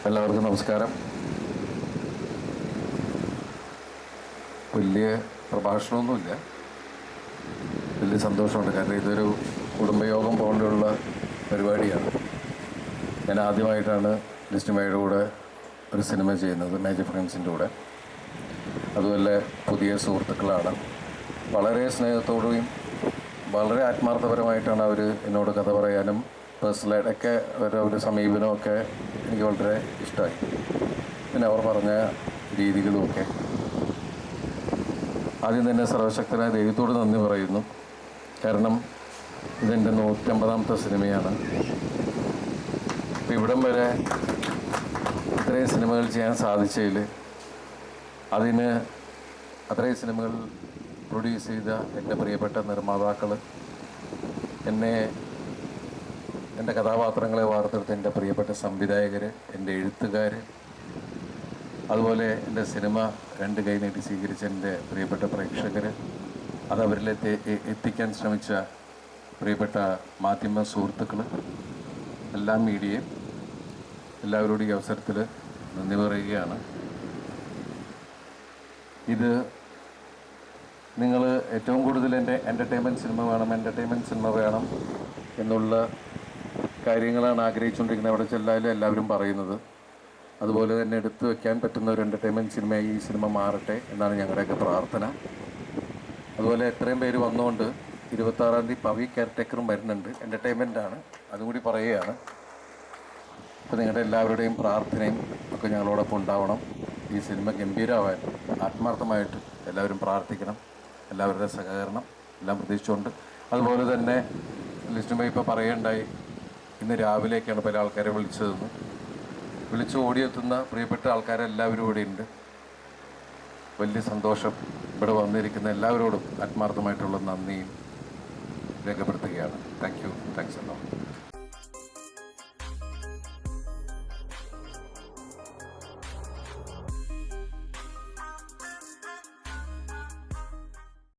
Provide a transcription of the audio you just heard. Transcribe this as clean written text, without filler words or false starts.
എല്ലാവർക്കും നമസ്കാരം. വലിയ പ്രഭാഷണമൊന്നുമില്ല, വലിയ സന്തോഷമുണ്ട്. കാരണം ഇതൊരു കുടുംബയോഗം പോലുള്ള പരിപാടിയാണ്. ഞാൻ ആദ്യമായിട്ടാണ് ലിസ്റ്റുമയുടെ കൂടെ ഒരു സിനിമ ചെയ്യുന്നത്, മേജർ ഫ്രണ്ട്സിൻ്റെ കൂടെ. അതുപോലെ പുതിയ സുഹൃത്തുക്കളാണ്. വളരെ സ്നേഹത്തോടെയും വളരെ ആത്മാർത്ഥപരമായിട്ടാണ് അവർ എന്നോട് കഥ പറയാനും പേഴ്സണലായിട്ടൊക്കെ ഒരു സമീപനമൊക്കെ എനിക്ക് വളരെ ഇഷ്ടമായി. പിന്നെ അവർ പറഞ്ഞ രീതികളുമൊക്കെ. ആദ്യം തന്നെ സർവശക്തനായ ദൈവത്തോട് നന്ദി പറയുന്നു. കാരണം ഇതെൻ്റെ 150ാമത്തെ സിനിമയാണ്. ഇവിടം വരെ ഇത്രയും സിനിമകൾ ചെയ്യാൻ സാധിച്ചതിൽ, അതിന് അത്രയും സിനിമകൾ പ്രൊഡ്യൂസ് ചെയ്ത എൻ്റെ പ്രിയപ്പെട്ട നിർമ്മാതാക്കൾ, എൻ്റെ കഥാപാത്രങ്ങളെ വാർത്തെടുത്ത എൻ്റെ പ്രിയപ്പെട്ട സംവിധായകർ, എൻ്റെ എഴുത്തുകാർ, അതുപോലെ എൻ്റെ സിനിമ 2 കൈ നീട്ടി സ്വീകരിച്ച എൻ്റെ പ്രിയപ്പെട്ട പ്രേക്ഷകർ, അത് എത്തിക്കാൻ ശ്രമിച്ച പ്രിയപ്പെട്ട മാധ്യമ സുഹൃത്തുക്കൾ, എല്ലാ മീഡിയയും, എല്ലാവരോടും ഈ അവസരത്തിൽ നന്ദി പറയുകയാണ്. ഇത് നിങ്ങൾ ഏറ്റവും കൂടുതൽ എൻ്റെ എൻ്റർടൈൻമെൻറ്റ് സിനിമ വേണം എന്നുള്ള കാര്യങ്ങളാണ് ആഗ്രഹിച്ചുകൊണ്ടിരിക്കുന്നത്. അവിടെ ചെല്ലാലും എല്ലാവരും പറയുന്നത്. അതുപോലെ തന്നെ എടുത്തു വയ്ക്കാൻ പറ്റുന്ന ഒരു എൻ്റർടൈൻമെൻറ്റ് സിനിമയായി ഈ സിനിമ മാറട്ടെ എന്നാണ് ഞങ്ങളുടെയൊക്കെ പ്രാർത്ഥന. അതുപോലെ എത്രയും പേര് വന്നുകൊണ്ട് 26-ാം തീയതി പവി കെയർടേക്കറും വരുന്നുണ്ട്. എൻ്റർടൈൻമെൻറ്റാണ്, അതുകൂടി പറയുകയാണ്. അപ്പോൾ നിങ്ങളുടെ എല്ലാവരുടെയും പ്രാർത്ഥനയും ഒക്കെ ഞങ്ങളോടൊപ്പം ഉണ്ടാവണം. ഈ സിനിമ ഗംഭീരമാവാൻ ആത്മാർത്ഥമായിട്ട് എല്ലാവരും പ്രാർത്ഥിക്കണം. എല്ലാവരുടെ സഹകരണം എല്ലാം പ്രതീക്ഷിച്ചുകൊണ്ട്, അതുപോലെ തന്നെ ലിസ്റ്റുമായി ഇപ്പോൾ പറയുകയുണ്ടായി, ഇന്ന് രാവിലേക്കാണ് പല ആൾക്കാരെ വിളിച്ച് ഓടിയെത്തുന്ന പ്രിയപ്പെട്ട ആൾക്കാരെല്ലാവരും ഇവിടെയുണ്ട്. വലിയ സന്തോഷം. ഇവിടെ വന്നിരിക്കുന്ന എല്ലാവരോടും ആത്മാർത്ഥമായിട്ടുള്ള നന്ദിയും രേഖപ്പെടുത്തുകയാണ്. താങ്ക്സ് എല്ലാം.